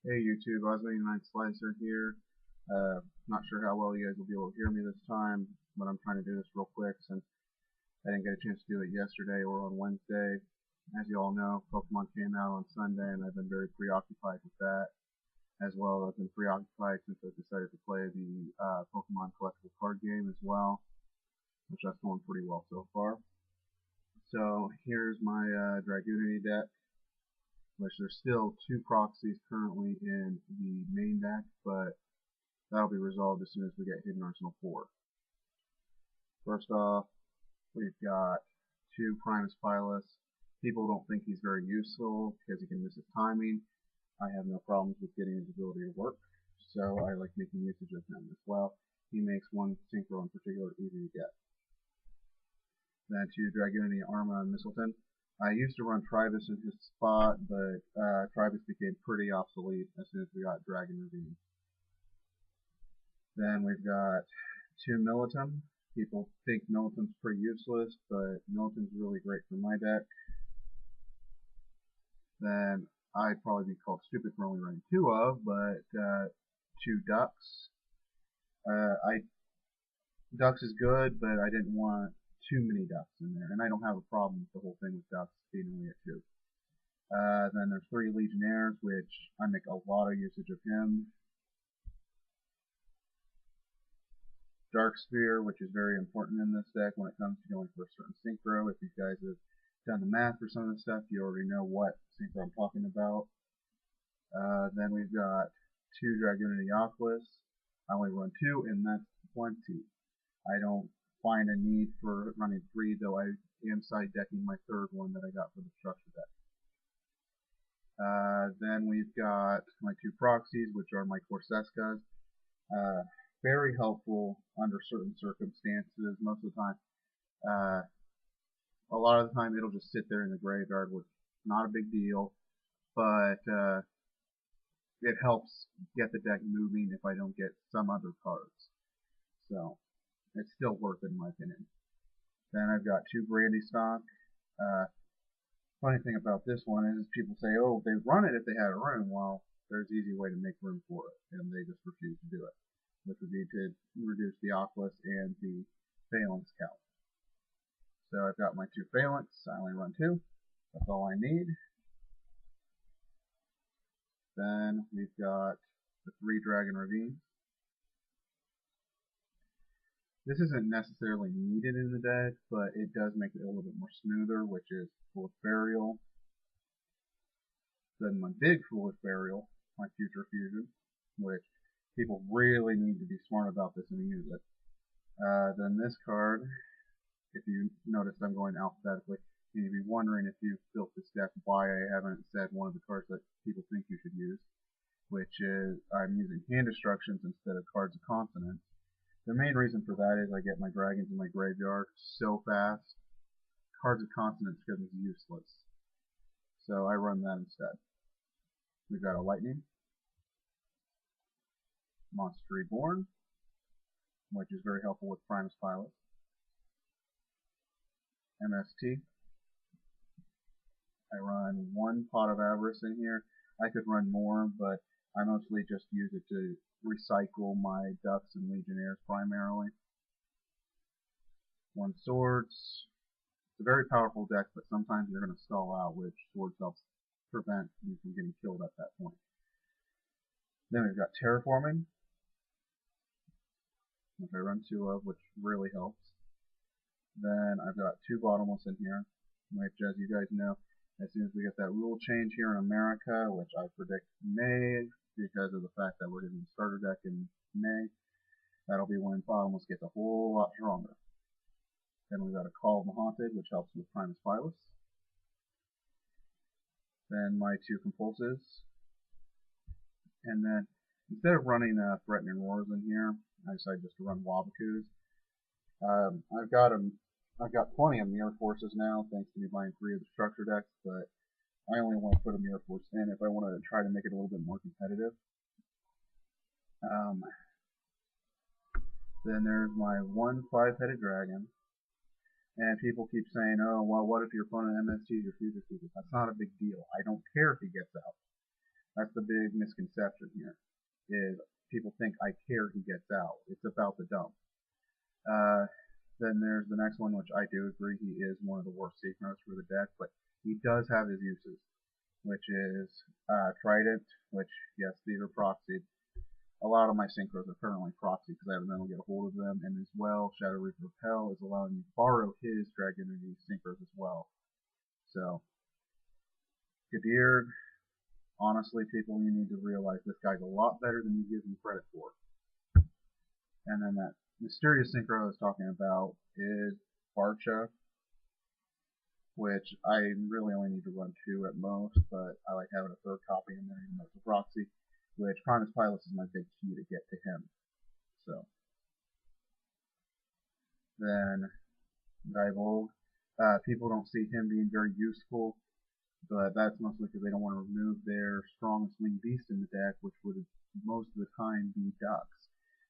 Hey YouTube, Osmo99 Slicer here. Not sure how well you guys will be able to hear me this time, but I'm trying to do this real quick since I didn't get a chance to do it yesterday or on Wednesday. As you all know, Pokemon came out on Sunday and I've been very preoccupied with that. As well, I've been preoccupied since I decided to play the Pokemon collectible card game as well, which that's going pretty well so far. So here's my Dragunity deck, which there's still two proxies currently in the main deck, but that'll be resolved as soon as we get Hidden Arsenal 4. First off, we've got two Primus Pilus. People don't think he's very useful because he can miss his timing. I have no problems with getting his ability to work, so I like making usage of him as well. He makes one synchro in particular easy to get. Then to Dragunity Arma and Mistleton. I used to run Tribus in his spot, but Tribus became pretty obsolete as soon as we got Dragon Ravine. Then we've got two Militum. People think Militum's pretty useless, but Militum's really great for my deck. Then I'd probably be called stupid for only running two of, but two Ducks. Ducks is good, but I didn't want too many Ducks in there, and I don't have a problem with the whole thing with Ducks being only at two. Then there's three Legionnaires, which I make a lot of usage of him. Dark Sphere, which is very important in this deck when it comes to going for a certain synchro. If you guys have done the math for some of this stuff, you already know what synchro I'm talking about. Then we've got two Dragunity Oculus. I only run two, and that's plenty. I don't find a need for running three, though I am side decking my third one that I got for the structure deck. Then we've got my two proxies, which are my Corsescas. Very helpful under certain circumstances. Most of the time, a lot of the time it'll just sit there in the graveyard, which is not a big deal, but it helps get the deck moving if I don't get some other cards. So it's still worth it in my opinion. Then I've got two Brandy Stock. Funny thing about this one is people say, oh, they run it if they had a room. Well, there's an easy way to make room for it, and they just refuse to do it, which would be to reduce the Oculus and the Phalanx count. So I've got my two Phalanx. I only run two. That's all I need. Then we've got the three Dragon Ravines. This isn't necessarily needed in the deck, but it does make it a little bit more smoother, which is Foolish Burial. Then my big Foolish Burial, my Future Fusion, which people really need to be smart about this and use it. Then this card, if you notice I'm going alphabetically, and you'd be wondering if you've built this deck why I haven't said one of the cards that people think you should use, which is I'm using hand destructions instead of cards of consonants. The main reason for that is I get my dragons in my graveyard so fast. Cards of consonants becomes useless. So I run that instead. We've got a Lightning, Monster Reborn, which is very helpful with Primus Pilot, MST. I run one Pot of Avarice in here. I could run more, but I mostly just use it to recycle my Ducks and Legionnaires primarily. One Swords. It's a very powerful deck, but sometimes you're going to stall out, which Swords helps prevent you from getting killed at that point. Then we've got Terraforming, which I run two of, which really helps. Then I've got two Bottomless in here, which, as you guys know, as soon as we get that rule change here in America, which I predict May, because of the fact that we're getting the starter deck in May, that'll be when Bottomless gets a whole lot stronger. Then we've got a Call of the Haunted, which helps with Primus Pilus. Then my two Compulsives. And then, instead of running Threatening Roars in here, I decided just to run Wabacoos. I've got plenty of Mirror Forces now, thanks to me buying 3 of the structure decks, but I only want to put a Mirror Force in if I want to try to make it a little bit more competitive. Then there's my one 5-headed dragon. And people keep saying, oh, well, what if your opponent MSTs your Future Fusion? That's not a big deal. I don't care if he gets out. That's the big misconception here. Is people think I care who gets out. It's about the dump. Uh, then there's the next one, which I do agree he is one of the worst synchros for the deck, but he does have his uses, which is Trident, which, yes, these are proxied. A lot of my synchros are currently proxied because I haven't been able to get a hold of them, and as well, Shadow Reaper Repel is allowing me to borrow his Dragunity synchros as well. So, Gadir, honestly, people, you need to realize this guy's a lot better than you give him credit for. And then that mysterious synchro I was talking about is Barcha, which I really only need to run 2 at most, but I like having a 3rd copy in there even though it's a proxy, which Primus Pilot is my big key to get to him. So then Diebold, people don't see him being very useful, but that's mostly because they don't want to remove their strongest winged beast in the deck, which would most of the time be ducks.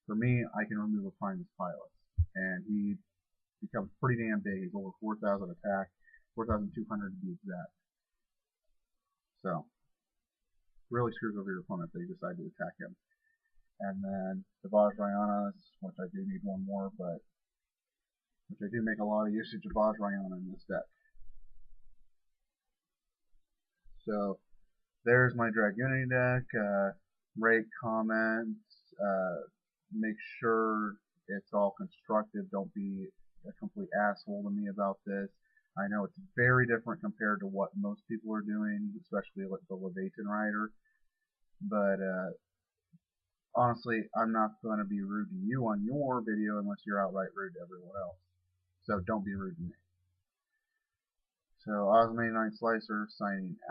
For me, I can remove a Primus Pilot, and he becomes pretty damn big. He's over 4,000 attack, 4,200 to be exact. So, really screws over your opponent if they decide to attack him. And then the Vajrayanas, which I do need one more, but which I do make a lot of usage of Vajrayana in this deck. So, there's my Dragunity deck. Rate, comment, make sure it's all constructive. Don't be a complete asshole to me about this. I know it's very different compared to what most people are doing, especially like the Leviathan Rider. But honestly, I'm not going to be rude to you on your video unless you're outright rude to everyone else. So don't be rude to me. So Osmane Night Slicer signing out.